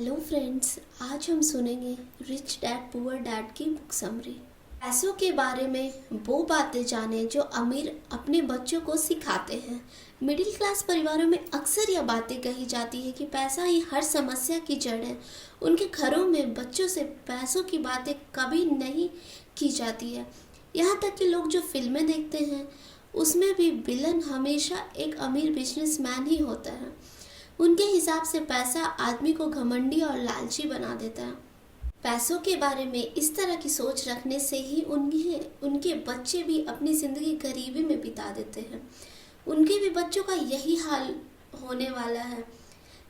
Hello friends, आज हम सुनेंगे रिच डैड पुअर डैड की बुक समरी। पैसों के बारे में वो बातें जानें जो अमीर अपने बच्चों को सिखाते हैं। मिडिल क्लास परिवारों में अक्सर यह बातें कही जाती है कि पैसा ही हर समस्या की जड़ है। उनके घरों में बच्चों से पैसों की बातें कभी नहीं की जाती है। यहाँ तक कि लोग जो फिल्में देखते हैं उसमें भी विलन हमेशा एक अमीर बिजनेसमैन ही होता है। उनके हिसाब से पैसा आदमी को घमंडी और लालची बना देता है। पैसों के बारे में इस तरह की सोच रखने से ही उनके बच्चे भी अपनी ज़िंदगी गरीबी में बिता देते हैं। उनके भी बच्चों का यही हाल होने वाला है।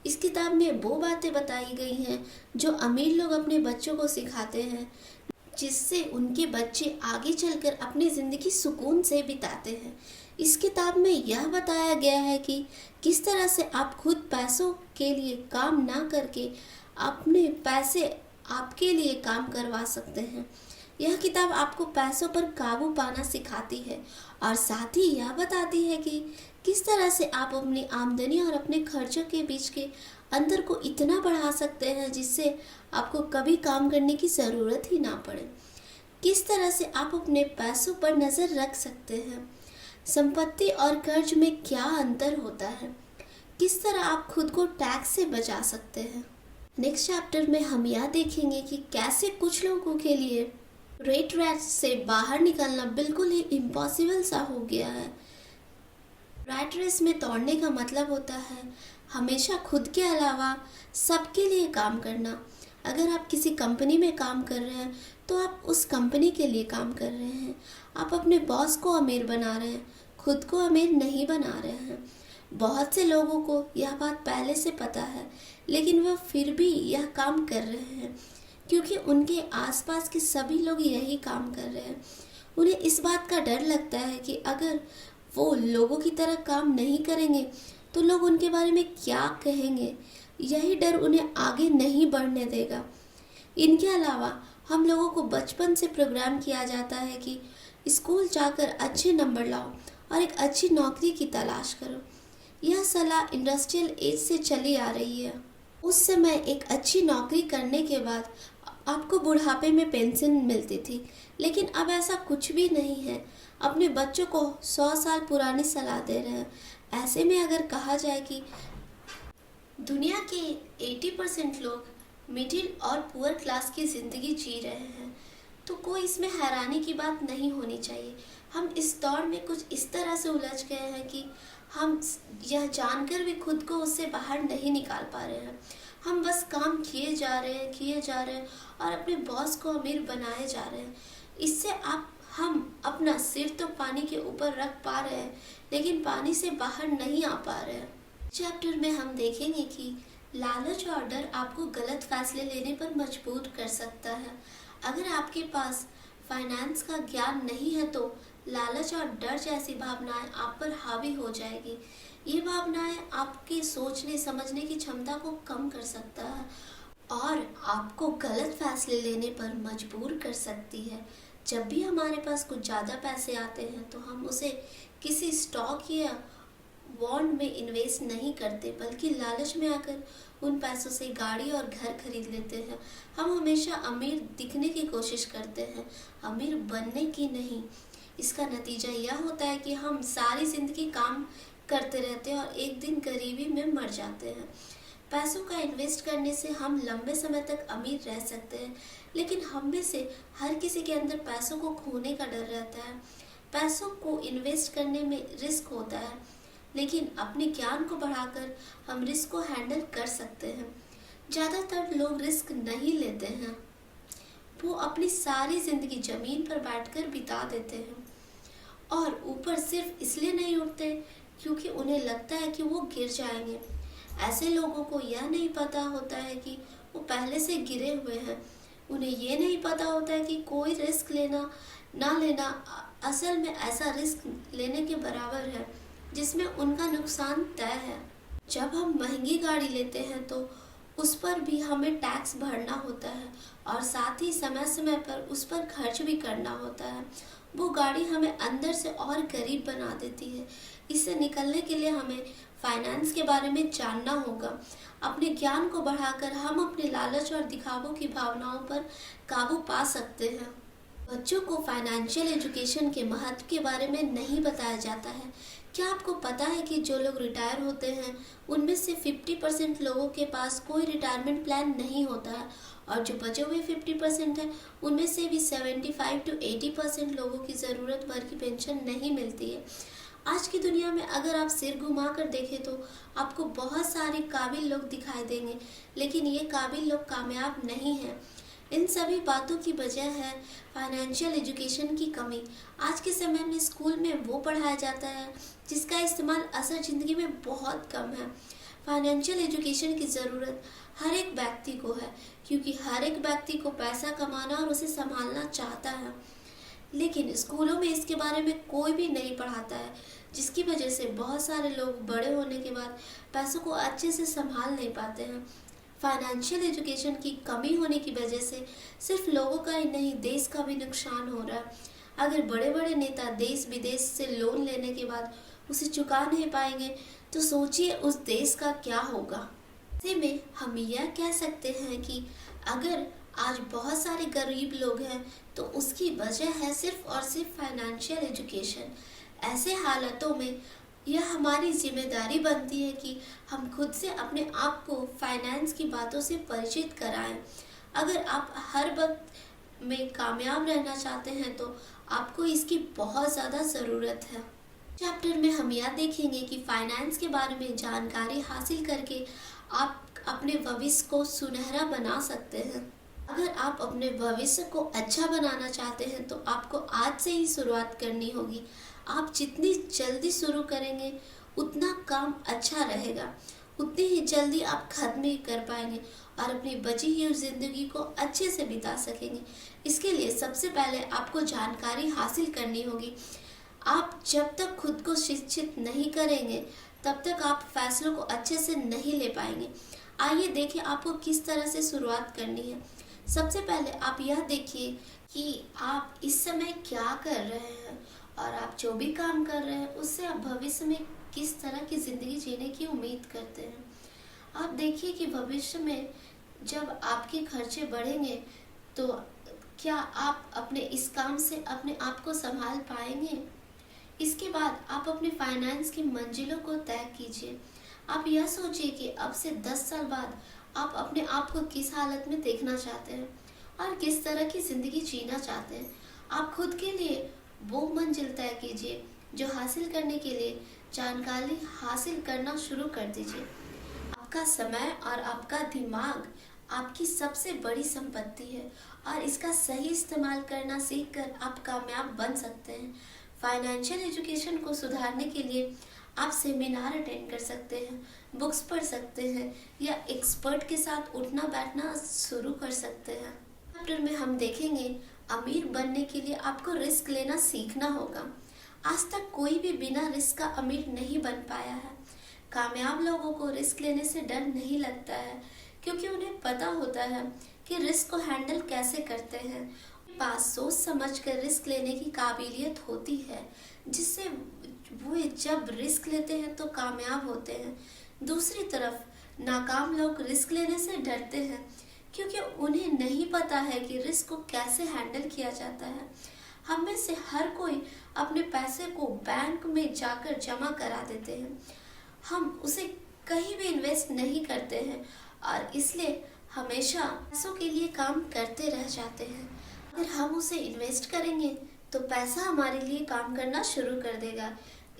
इस किताब में वो बातें बताई गई हैं जो अमीर लोग अपने बच्चों को सिखाते हैं, जिससे उनके बच्चे आगे चलकर अपनी ज़िंदगी सुकून से बिताते हैं। इस किताब में यह बताया गया है कि किस तरह से आप खुद पैसों के लिए काम ना करके अपने पैसे आपके लिए काम करवा सकते हैं। यह किताब आपको पैसों पर काबू पाना सिखाती है और साथ ही यह बताती है कि किस तरह से आप अपनी आमदनी और अपने खर्चों के बीच के अंतर को इतना बढ़ा सकते हैं जिससे आपको कभी काम करने की ज़रूरत ही ना पड़े। किस तरह से आप अपने पैसों पर नज़र रख सकते हैं। संपत्ति और कर्ज में क्या अंतर होता है। किस तरह आप खुद को टैक्स से बचा सकते हैं। नेक्स्ट चैप्टर में हम यह देखेंगे कि कैसे कुछ लोगों के लिए रेट रेस से बाहर निकलना बिल्कुल ही इम्पॉसिबल सा हो गया है। रैट रेस में दौड़ने का मतलब होता है हमेशा खुद के अलावा सबके लिए काम करना। अगर आप किसी कंपनी में काम कर रहे हैं तो आप उस कंपनी के लिए काम कर रहे हैं। आप अपने बॉस को अमीर बना रहे हैं, खुद को अमीर नहीं बना रहे हैं। बहुत से लोगों को यह बात पहले से पता है, लेकिन वह फिर भी यह काम कर रहे हैं क्योंकि उनके आसपास के सभी लोग यही काम कर रहे हैं। उन्हें इस बात का डर लगता है कि अगर वो लोगों की तरह काम नहीं करेंगे तो लोग उनके बारे में क्या कहेंगे। यही डर उन्हें आगे नहीं बढ़ने देगा। इनके अलावा हम लोगों को बचपन से प्रोग्राम किया जाता है कि स्कूल जाकर अच्छे नंबर लाओ और एक अच्छी नौकरी की तलाश करो। यह सलाह इंडस्ट्रियल एज से चली आ रही है। उस समय एक अच्छी नौकरी करने के बाद आपको बुढ़ापे में पेंशन मिलती थी, लेकिन अब ऐसा कुछ भी नहीं है। अपने बच्चों को 100 साल पुरानी सलाह दे रहे हैं। ऐसे में अगर कहा जाए कि दुनिया के 80% लोग मिडिल और पुअर क्लास की ज़िंदगी जी रहे हैं तो कोई इसमें हैरानी की बात नहीं होनी चाहिए। हम इस दौर में कुछ इस तरह से उलझ गए हैं कि हम यह जानकर भी खुद को उससे बाहर नहीं निकाल पा रहे हैं। हम बस काम किए जा रहे हैं और अपने बॉस को अमीर बनाए जा रहे हैं। इससे हम अपना सिर तो पानी के ऊपर रख पा रहे हैं, लेकिन पानी से बाहर नहीं आ पा रहे हैं। चैप्टर में हम देखेंगे कि लालच और डर आपको गलत फैसले लेने पर मजबूर कर सकता है। अगर आपके पास फाइनेंस का ज्ञान नहीं है तो लालच और डर जैसी भावनाएं आप पर हावी हो जाएगी। ये भावनाएं आपके सोचने समझने की क्षमता को कम कर सकता है और आपको गलत फैसले लेने पर मजबूर कर सकती है। जब भी हमारे पास कुछ ज़्यादा पैसे आते हैं तो हम उसे किसी स्टॉक या बॉन्ड में इन्वेस्ट नहीं करते, बल्कि लालच में आकर उन पैसों से गाड़ी और घर खरीद लेते हैं। हम हमेशा अमीर दिखने की कोशिश करते हैं, अमीर बनने की नहीं। इसका नतीजा यह होता है कि हम सारी ज़िंदगी काम करते रहते हैं और एक दिन गरीबी में मर जाते हैं। पैसों का इन्वेस्ट करने से हम लंबे समय तक अमीर रह सकते हैं, लेकिन हम में से हर किसी के अंदर पैसों को खोने का डर रहता है। पैसों को इन्वेस्ट करने में रिस्क होता है, लेकिन अपने ज्ञान को बढ़ाकर हम रिस्क को हैंडल कर सकते हैं। ज़्यादातर लोग रिस्क नहीं लेते हैं, वो अपनी सारी ज़िंदगी ज़मीन पर बैठकर बिता देते हैं और ऊपर सिर्फ इसलिए नहीं उठते क्योंकि उन्हें लगता है कि वो गिर जाएंगे। ऐसे लोगों को यह नहीं पता होता है कि वो पहले से गिरे हुए हैं। उन्हें ये नहीं पता होता है कि कोई रिस्क लेना ना लेना असल में ऐसा रिस्क लेने के बराबर है जिसमें उनका नुकसान तय है। जब हम महंगी गाड़ी लेते हैं तो उस पर भी हमें टैक्स भरना होता है और साथ ही समय समय पर उस पर खर्च भी करना होता है। वो गाड़ी हमें अंदर से और गरीब बना देती है। इससे निकलने के लिए हमें फाइनेंस के बारे में जानना होगा। अपने ज्ञान को बढ़ाकर हम अपने लालच और दिखावों की भावनाओं पर काबू पा सकते हैं। बच्चों को फाइनेंशियल एजुकेशन के महत्व के बारे में नहीं बताया जाता है। क्या आपको पता है कि जो लोग रिटायर होते हैं उनमें से 50% लोगों के पास कोई रिटायरमेंट प्लान नहीं होता है और जो बचे हुए 50% हैं उनमें से भी 75 to 80% लोगों की ज़रूरत भर की पेंशन नहीं मिलती है। आज की दुनिया में अगर आप सिर घुमा कर देखें तो आपको बहुत सारे काबिल लोग दिखाई देंगे, लेकिन ये काबिल लोग कामयाब नहीं हैं। इन सभी बातों की वजह है फाइनेंशियल एजुकेशन की कमी। आज के समय में स्कूल में वो पढ़ाया जाता है जिसका इस्तेमाल असल ज़िंदगी में बहुत कम है। फाइनेंशियल एजुकेशन की ज़रूरत हर एक व्यक्ति को है, क्योंकि हर एक व्यक्ति को पैसा कमाना और उसे संभालना चाहता है, लेकिन स्कूलों में इसके बारे में कोई भी नहीं पढ़ाता है, जिसकी वजह से बहुत सारे लोग बड़े होने के बाद पैसों को अच्छे से संभाल नहीं पाते हैं। फाइनेंशियल एजुकेशन की कमी होने की वजह से सिर्फ लोगों का ही नहीं, देश का भी नुकसान हो रहा है। अगर बड़े बड़े नेता देश विदेश से लोन लेने के बाद उसे चुका नहीं पाएंगे तो सोचिए उस देश का क्या होगा। ऐसे में हम यह कह सकते हैं कि अगर आज बहुत सारे गरीब लोग हैं तो उसकी वजह है सिर्फ और सिर्फ फाइनेंशियल एजुकेशन। ऐसे हालातों में यह हमारी जिम्मेदारी बनती है कि हम खुद से अपने आप को फाइनेंस की बातों से परिचित कराएं। अगर आप हर वक्त में कामयाब रहना चाहते हैं तो आपको इसकी बहुत ज़्यादा ज़रूरत है। चैप्टर में हम यह देखेंगे कि फाइनेंस के बारे में जानकारी हासिल करके आप अपने भविष्य को सुनहरा बना सकते हैं। अगर आप अपने भविष्य को अच्छा बनाना चाहते हैं तो आपको आज से ही शुरुआत करनी होगी। आप जितनी जल्दी शुरू करेंगे उतना काम अच्छा रहेगा, उतनी ही जल्दी आप खत्म भी कर पाएंगे और अपनी बची हुई जिंदगी को अच्छे से बिता सकेंगे। इसके लिए सबसे पहले आपको जानकारी हासिल करनी होगी। आप जब तक खुद को शिक्षित नहीं करेंगे तब तक आप फैसलों को अच्छे से नहीं ले पाएंगे। आइए देखिए आपको किस तरह से शुरुआत करनी है। सबसे पहले आप यह देखिए कि आप इस समय क्या कर रहे हैं और आप जो भी काम कर रहे हैं उससे आप भविष्य में किस तरह की ज़िंदगी जीने की उम्मीद करते हैं। आप देखिए कि भविष्य में जब आपके खर्चे बढ़ेंगे तो क्या आप अपने इस काम से अपने आप को संभाल पाएंगे। इसके बाद आप अपने फाइनेंस की मंजिलों को तय कीजिए। आप यह सोचिए कि अब से 10 साल बाद आप अपने आप को किस हालत में देखना चाहते हैं और किस तरह की ज़िंदगी जीना चाहते हैं। आप खुद के लिए वो मंजिल तय कीजिए जो हासिल करने के लिए जानकारी हासिल करना शुरू कर दीजिए। आपका समय और आपका दिमाग आपकी सबसे बड़ी संपत्ति है और इसका सही इस्तेमाल करना सीखकर आप कामयाब बन सकते हैं। फाइनेंशियल एजुकेशन को सुधारने के लिए आप सेमिनार अटेंड कर सकते हैं, बुक्स पढ़ सकते हैं या एक्सपर्ट के साथ उठना बैठना शुरू कर सकते हैं। चैप्टर में हम देखेंगे अमीर बनने के लिए आपको रिस्क लेना सीखना होगा। आज तक कोई भी बिना रिस्क का अमीर नहीं बन पाया है। कामयाब लोगों को रिस्क लेने से डर नहीं लगता है क्योंकि उन्हें पता होता है कि रिस्क को हैंडल कैसे करते हैं। उनके पास सोच समझ कर रिस्क लेने की काबिलियत होती है जिससे वो जब रिस्क लेते हैं तो कामयाब होते हैं। दूसरी तरफ नाकाम लोग रिस्क लेने से डरते हैं क्योंकि उन्हें नहीं पता है कि रिस्क को कैसे हैंडल किया जाता है। हम में से हर कोई अपने पैसे को बैंक में जाकर जमा करा देते हैं। हम उसे कहीं भी इन्वेस्ट नहीं करते हैं और इसलिए हमेशा पैसों के लिए काम करते रह जाते हैं। अगर हम उसे इन्वेस्ट करेंगे तो पैसा हमारे लिए काम करना शुरू कर देगा।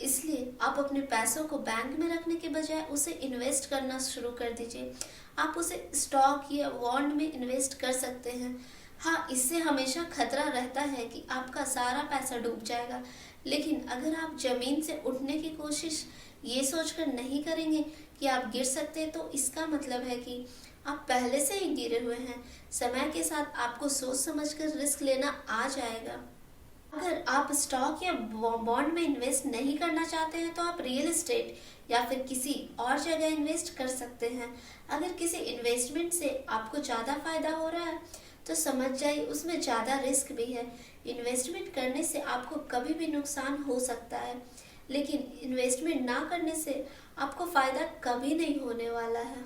इसलिए आप अपने पैसों को बैंक में रखने के बजाय उसे इन्वेस्ट करना शुरू कर दीजिए। आप उसे स्टॉक या बॉन्ड में इन्वेस्ट कर सकते हैं। हाँ, इससे हमेशा खतरा रहता है कि आपका सारा पैसा डूब जाएगा, लेकिन अगर आप ज़मीन से उठने की कोशिश ये सोचकर नहीं करेंगे कि आप गिर सकते हैं तो इसका मतलब है कि आप पहले से ही गिरे हुए हैं। समय के साथ आपको सोच समझकर रिस्क लेना आ जाएगा। अगर आप स्टॉक या बॉन्ड में इन्वेस्ट नहीं करना चाहते हैं तो आप रियल एस्टेट या फिर किसी और जगह इन्वेस्ट कर सकते हैं। अगर किसी इन्वेस्टमेंट से आपको ज़्यादा फायदा हो रहा है तो समझ जाइए उसमें ज़्यादा रिस्क भी है। इन्वेस्टमेंट करने से आपको कभी भी नुकसान हो सकता है, लेकिन इन्वेस्टमेंट ना करने से आपको फायदा कभी नहीं होने वाला है।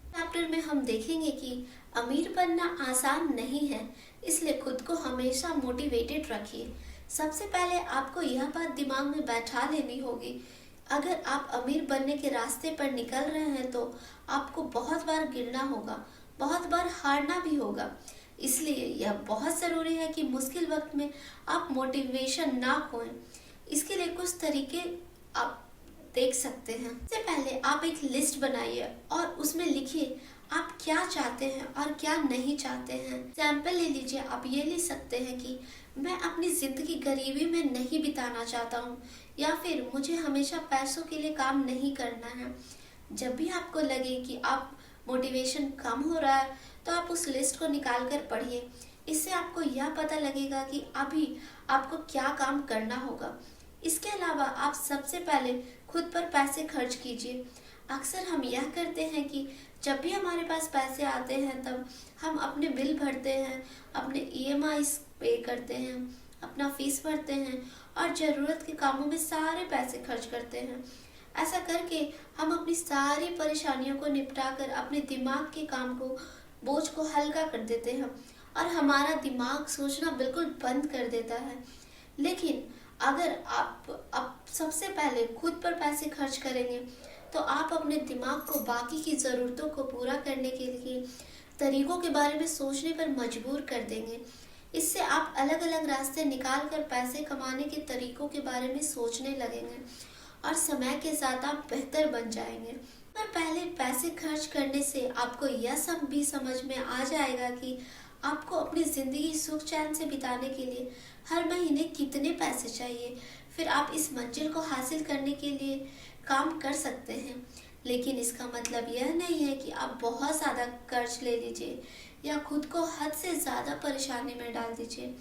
चैप्टर में हम देखेंगे कि अमीर बनना आसान नहीं है, इसलिए खुद को हमेशा मोटिवेटेड रखिए। सबसे पहले आपको यह बात दिमाग में बैठा लेनी होगी, अगर आप अमीर बनने के रास्ते पर निकल रहे हैं तो आपको बहुत बार गिरना होगा, बहुत बार हारना भी होगा। इसलिए यह बहुत ज़रूरी है कि मुश्किल वक्त में आप मोटिवेशन ना खोएं। इसके लिए कुछ तरीके आप देख सकते हैं। सबसे पहले आप एक लिस्ट बनाइए और उसमें लिखिए आप क्या चाहते हैं और क्या नहीं चाहते हैं। एग्जाम्पल ले लीजिए, आप ये लिख सकते हैं कि मैं अपनी जिंदगी गरीबी में नहीं बिताना चाहता हूँ, या फिर मुझे हमेशा पैसों के लिए काम नहीं करना है। जब भी आपको लगे कि आप मोटिवेशन कम हो रहा है तो आप उस लिस्ट को निकाल कर पढ़िए। इससे आपको यह पता लगेगा कि अभी आपको क्या काम करना होगा। इसके अलावा आप सबसे पहले खुद पर पैसे खर्च कीजिए। अक्सर हम यह करते हैं कि जब भी हमारे पास पैसे आते हैं तब हम अपने बिल भरते हैं, अपने ईएमआई पे करते हैं, अपना फीस भरते हैं और ज़रूरत के कामों में सारे पैसे खर्च करते हैं। ऐसा करके हम अपनी सारी परेशानियों को निपटाकर अपने दिमाग के काम को बोझ को हल्का कर देते हैं और हमारा दिमाग सोचना बिल्कुल बंद कर देता है। लेकिन अगर आप सबसे पहले खुद पर पैसे खर्च करेंगे तो आप अपने दिमाग को बाकी की ज़रूरतों को पूरा करने के लिए तरीकों के बारे में सोचने पर मजबूर कर देंगे। इससे आप अलग अलग रास्ते निकाल कर पैसे कमाने के तरीकों के बारे में सोचने लगेंगे और समय के साथ आप बेहतर बन जाएंगे। पर पहले पैसे खर्च करने से आपको यह सब भी समझ में आ जाएगा कि आपको अपनी ज़िंदगी सुख चैन से बिताने के लिए हर महीने कितने पैसे चाहिए। फिर आप इस मंजिल को हासिल करने के लिए काम कर सकते हैं। लेकिन इसका मतलब यह नहीं है कि आप बहुत ज़्यादा कर्ज ले लीजिए या खुद को हद से ज़्यादा परेशानी में डाल दीजिए।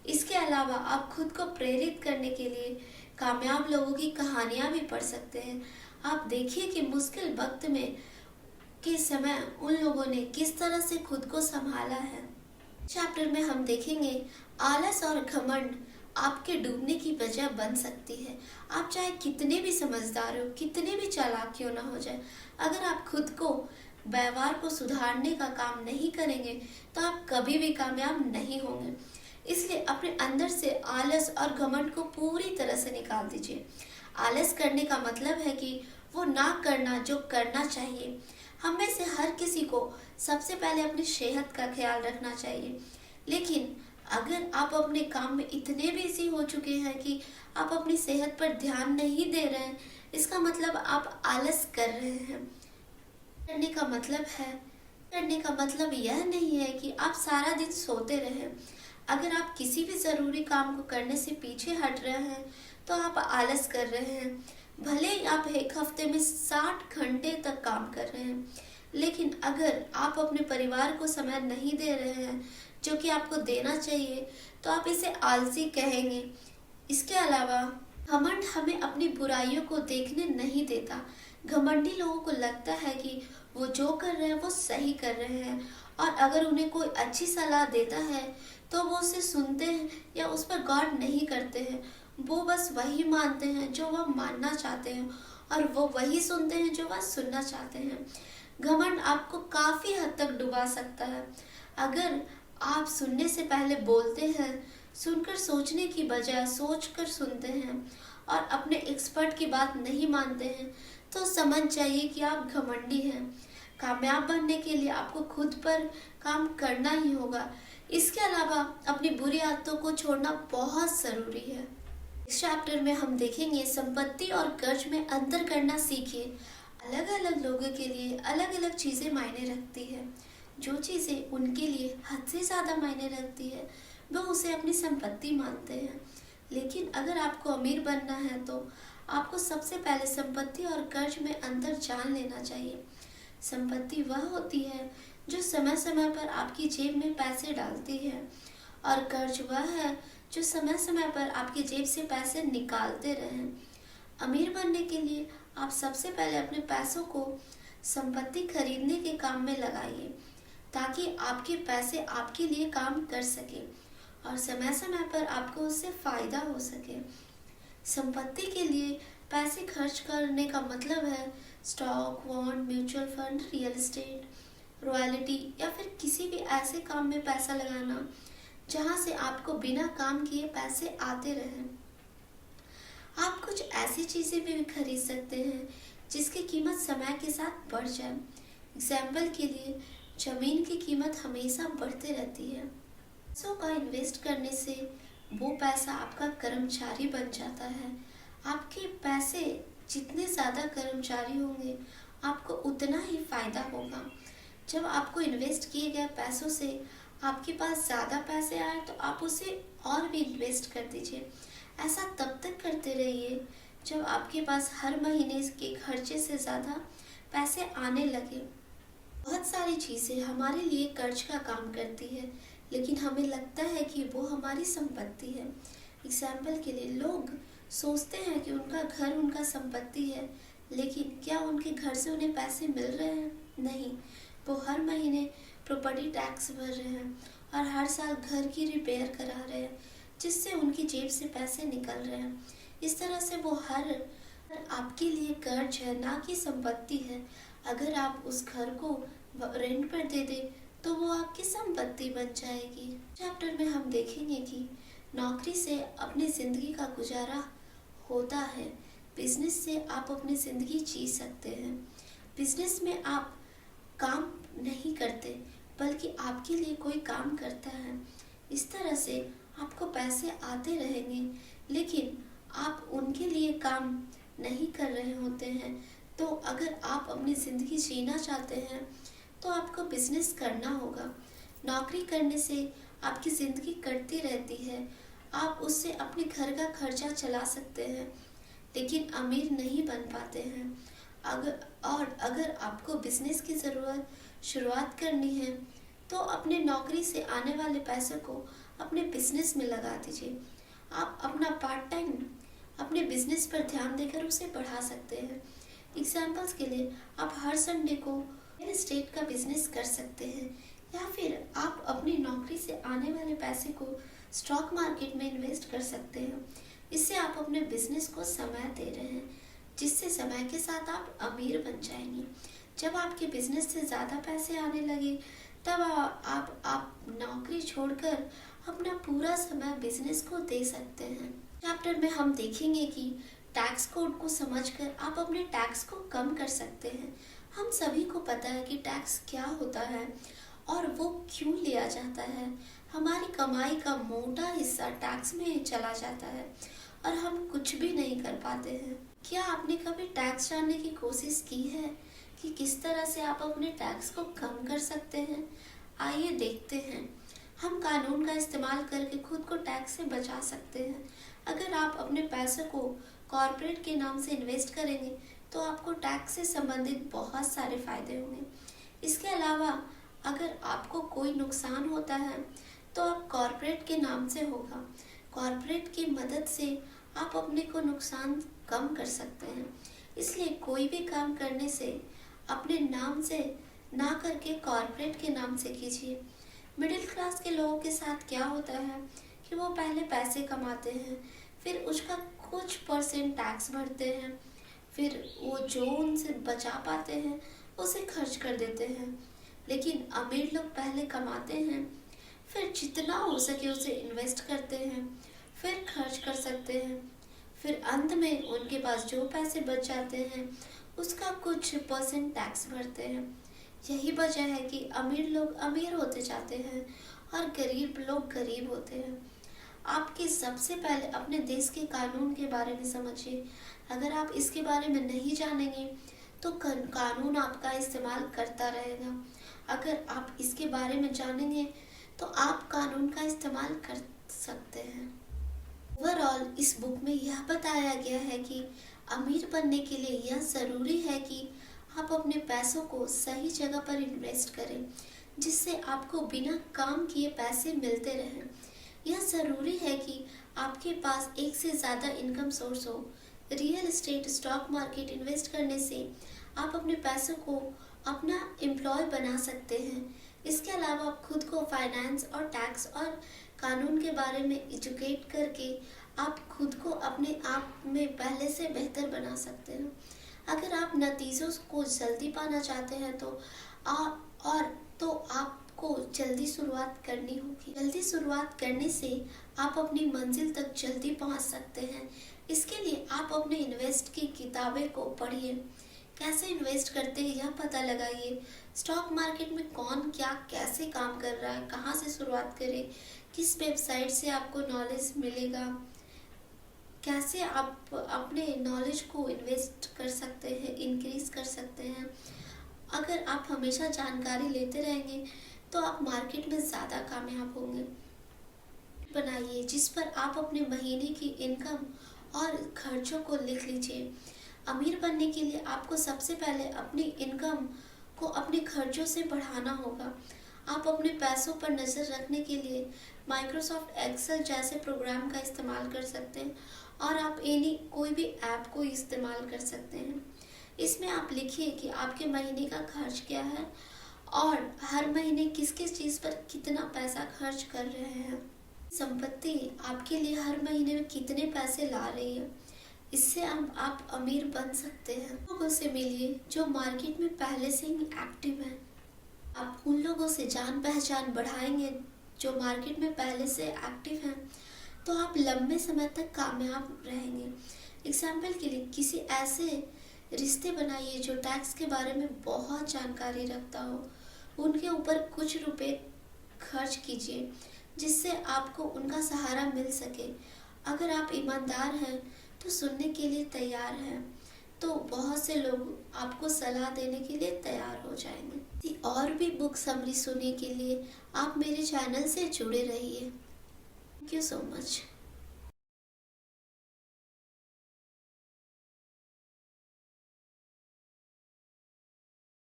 इसके अलावा आप खुद को प्रेरित करने के लिए कामयाब लोगों की कहानियाँ भी पढ़ सकते हैं। आप देखिए कि मुश्किल वक्त में के समय उन लोगों ने किस तरह से खुद को संभाला है। चैप्टर में हम देखेंगे आलस और घमंड आपके डूबने की वजह बन सकती है। आप चाहे कितने भी समझदार हो, कितने भी चालाक क्यों ना हो जाए, अगर आप खुद को व्यवहार को सुधारने का काम नहीं करेंगे तो आप कभी भी कामयाब नहीं होंगे। इसलिए अपने अंदर से आलस और घमंड को पूरी तरह से निकाल दीजिए। आलस करने का मतलब है कि वो ना करना जो करना चाहिए। हम में से हर किसी को सबसे पहले अपनी सेहत का ख्याल रखना चाहिए, लेकिन अगर आप अपने काम में इतने बिजी हो चुके हैं कि आप अपनी सेहत पर ध्यान नहीं दे रहे हैं, इसका मतलब आप आलस कर रहे हैं। करने का मतलब यह नहीं है कि आप सारा दिन सोते रहें। अगर आप किसी भी ज़रूरी काम को करने से पीछे हट रहे हैं तो आप आलस कर रहे हैं। भले ही आप एक हफ्ते में 60 घंटे तक काम कर रहे हैं, लेकिन अगर आप अपने परिवार को समय नहीं दे रहे हैं जो कि आपको देना चाहिए तो आप इसे आलसी कहेंगे। इसके अलावा घमंड हमें अपनी बुराइयों को देखने नहीं देता। घमंडी लोगों को लगता है कि वो जो कर रहे हैं वो सही कर रहे हैं, और अगर उन्हें कोई अच्छी सलाह देता है तो वो उसे सुनते हैं या उस पर गौर नहीं करते हैं। वो बस वही मानते हैं जो वह मानना चाहते हैं और वो वही सुनते हैं जो वह सुनना चाहते हैं। घमंड आपको काफ़ी हद तक डुबा सकता है। अगर आप सुनने से पहले बोलते हैं, सुनकर सोचने की बजाय सोचकर सुनते हैं और अपने एक्सपर्ट की बात नहीं मानते हैं तो समझ जाइए कि आप घमंडी हैं। कामयाब बनने के लिए आपको खुद पर काम करना ही होगा। इसके अलावा अपनी बुरी आदतों को छोड़ना बहुत ज़रूरी है। इस चैप्टर में हम देखेंगे संपत्ति और कर्ज में अंतर करना सीखिए। अलग अलग लोगों के लिए अलग अलग चीज़ें मायने रखती है। जो चीज़ें उनके लिए हद से ज़्यादा मायने रखती है वो उसे अपनी संपत्ति मानते हैं। लेकिन अगर आपको अमीर बनना है तो आपको सबसे पहले संपत्ति और कर्ज में अंतर जान लेना चाहिए। संपत्ति वह होती है जो समय समय पर आपकी जेब में पैसे डालती है, और कर्ज वह है जो समय समय पर आपकी जेब से पैसे निकालते रहें। अमीर बनने के लिए आप सबसे पहले अपने पैसों को संपत्ति खरीदने के काम में लगाइए, ताकि आपके पैसे आपके लिए काम कर सके और समय समय पर आपको उससे फायदा हो सके। संपत्ति के लिए पैसे खर्च करने का मतलब है stock, bond, mutual fund, real estate, royalty या फिर किसी भी ऐसे काम में पैसा लगाना जहां से आपको बिना काम किए पैसे आते रहें। आप कुछ ऐसी चीजें भी खरीद सकते हैं जिसकी कीमत समय के साथ बढ़ जाए। एग्जाम्पल के लिए जमीन की कीमत हमेशा बढ़ती रहती है। पैसों का इन्वेस्ट करने से वो पैसा आपका कर्मचारी बन जाता है। आपके पैसे जितने ज़्यादा कर्मचारी होंगे आपको उतना ही फायदा होगा। जब आपको इन्वेस्ट किए गए पैसों से आपके पास ज़्यादा पैसे आए तो आप उसे और भी इन्वेस्ट कर दीजिए। ऐसा तब तक करते रहिए जब आपके पास हर महीने के खर्चे से ज़्यादा पैसे आने लगे। बहुत सारी चीज़ें हमारे लिए कर्ज का काम करती है, लेकिन हमें लगता है कि वो हमारी संपत्ति है। एग्जाम्पल के लिए लोग सोचते हैं कि उनका घर उनका संपत्ति है, लेकिन क्या उनके घर से उन्हें पैसे मिल रहे हैं? नहीं, वो हर महीने प्रॉपर्टी टैक्स भर रहे हैं और हर साल घर की रिपेयर करा रहे हैं, जिससे उनकी जेब से पैसे निकल रहे हैं। इस तरह से वो हर आपके लिए कर्ज है, ना कि संपत्ति है। अगर आप उस घर को रेंट पर दे दे तो वो आपकी संपत्ति बन जाएगी। चैप्टर में हम देखेंगे कि नौकरी से अपनी जिंदगी का गुजारा होता है, बिजनेस से आप अपनी जिंदगी जी सकते हैं। बिजनेस में आप काम नहीं करते बल्कि आपके लिए कोई काम करता है। इस तरह से आपको पैसे आते रहेंगे, लेकिन आप उनके लिए काम नहीं कर रहे होते हैं। तो अगर आप अपनी ज़िंदगी जीना चाहते हैं तो आपको बिजनेस करना होगा। नौकरी करने से आपकी ज़िंदगी कटती रहती है, आप उससे अपने घर का खर्चा चला सकते हैं, लेकिन अमीर नहीं बन पाते हैं। अगर आपको बिजनेस की शुरुआत करनी है तो अपने नौकरी से आने वाले पैसों को अपने बिजनेस में लगा दीजिए। आप अपना पार्ट टाइम अपने बिजनेस पर ध्यान देकर उसे बढ़ा सकते हैं। एग्जाम्पल्स के लिए आप हर संडे को रियल एस्टेट का बिजनेस कर सकते हैं, या फिर आप अपनी नौकरी से आने वाले पैसे को स्टॉक मार्केट में इन्वेस्ट कर सकते हैं। इससे आप अपने बिजनेस को समय दे रहे हैं, जिससे समय के साथ आप अमीर बन जाएंगे। जब आपके बिजनेस से ज़्यादा पैसे आने लगे तब आप नौकरी छोड़कर अपना पूरा समय बिजनेस को दे सकते हैं। चैप्टर में हम देखेंगे कि टैक्स कोड को समझकर आप अपने टैक्स को कम कर सकते हैं। हम सभी को पता है कि टैक्स क्या होता है और वो क्यों लिया जाता है। हमारी कमाई का मोटा हिस्सा टैक्स में चला जाता है और हम कुछ भी नहीं कर पाते हैं। क्या आपने कभी टैक्स जानने की कोशिश की है कि किस तरह से आप अपने टैक्स को कम कर सकते हैं? आइए देखते हैं। हम कानून का इस्तेमाल करके खुद को टैक्स से बचा सकते हैं। अगर आप अपने पैसों को कॉर्पोरेट के नाम से इन्वेस्ट करेंगे तो आपको टैक्स से संबंधित बहुत सारे फायदे होंगे। इसके अलावा अगर आपको कोई नुकसान होता है तो आप कॉर्पोरेट के नाम से होगा। कॉर्पोरेट की मदद से आप अपने को नुकसान कम कर सकते हैं। इसलिए कोई भी काम करने से अपने नाम से ना करके कॉर्पोरेट के नाम से कीजिए। मिडिल क्लास के लोगों के साथ क्या होता है कि वो पहले पैसे कमाते हैं, फिर उसका कुछ परसेंट टैक्स भरते हैं, फिर वो जो उनसे बचा पाते हैं उसे खर्च कर देते हैं। लेकिन अमीर लोग पहले कमाते हैं, फिर जितना हो सके उसे इन्वेस्ट करते हैं, फिर खर्च कर सकते हैं, फिर अंत में उनके पास जो पैसे बच जाते हैं उसका कुछ परसेंट टैक्स भरते हैं। यही वजह है कि अमीर लोग अमीर होते जाते हैं और गरीब लोग गरीब होते हैं। आपके सबसे पहले अपने देश के कानून के बारे में समझिए। अगर आप इसके बारे में नहीं जानेंगे तो कानून आपका इस्तेमाल करता रहेगा। अगर आप इसके बारे में जानेंगे तो आप कानून का इस्तेमाल कर सकते हैं। ओवरऑल इस बुक में यह बताया गया है कि अमीर बनने के लिए यह ज़रूरी है कि आप अपने पैसों को सही जगह पर इन्वेस्ट करें, जिससे आपको बिना काम किए पैसे मिलते रहें। यह ज़रूरी है कि आपके पास एक से ज़्यादा इनकम सोर्स हो। Real estate, stock market invest करने से आप अपने पैसों को अपना एम्प्लॉय बना सकते हैं। इसके अलावा आप खुद को फाइनेंस और टैक्स और कानून के बारे में एजुकेट करके आप खुद को अपने आप में पहले से बेहतर बना सकते हैं। अगर आप नतीजों को जल्दी पाना चाहते हैं तो आपको जल्दी शुरुआत करनी होगी। जल्दी शुरुआत करने से आप अपनी मंजिल तक जल्दी पहुंच सकते हैं। इसके लिए आप अपने इन्वेस्ट की किताबें को पढ़िए। कैसे इन्वेस्ट करते हैं यह पता लगाइए। स्टॉक मार्केट में कौन क्या कैसे काम कर रहा है, कहाँ से शुरुआत करें, किस वेबसाइट से आपको नॉलेज मिलेगा, कैसे आप अपने नॉलेज को इन्वेस्ट कर सकते हैं, इंक्रीज कर सकते हैं। अगर आप हमेशा जानकारी लेते रहेंगे तो आप मार्केट में ज़्यादा कामयाब होंगे। बनाइए जिस पर आप अपने महीने की इनकम और खर्चों को लिख लीजिए। अमीर बनने के लिए आपको सबसे पहले अपनी इनकम को अपने खर्चों से बढ़ाना होगा। आप अपने पैसों पर नज़र रखने के लिए माइक्रोसॉफ्ट एक्सेल जैसे प्रोग्राम का इस्तेमाल कर सकते हैं और आप कोई भी ऐप को इस्तेमाल कर सकते हैं। इसमें आप लिखिए कि आपके महीने का खर्च क्या है और हर महीने किस किस चीज़ पर कितना पैसा खर्च कर रहे हैं। संपत्ति आपके लिए हर महीने में कितने पैसे ला रही है, इससे आप अमीर बन सकते हैं। लोगों से मिलिए जो मार्केट में पहले से ही एक्टिव हैं। आप उन लोगों से जान पहचान बढ़ाएंगे जो मार्केट में पहले से एक्टिव हैं, तो आप लंबे समय तक कामयाब रहेंगे। एग्जाम्पल के लिए किसी ऐसे रिश्ते बनाइए जो टैक्स के बारे में बहुत जानकारी रखता हो। उनके ऊपर कुछ रुपए खर्च कीजिए जिससे आपको उनका सहारा मिल सके। अगर आप ईमानदार हैं तो सुनने के लिए तैयार हैं, तो बहुत से लोग आपको सलाह देने के लिए तैयार हो जाएंगे। और भी बुक समरी सुनने के लिए आप मेरे चैनल से जुड़े रहिए। Thank you so much.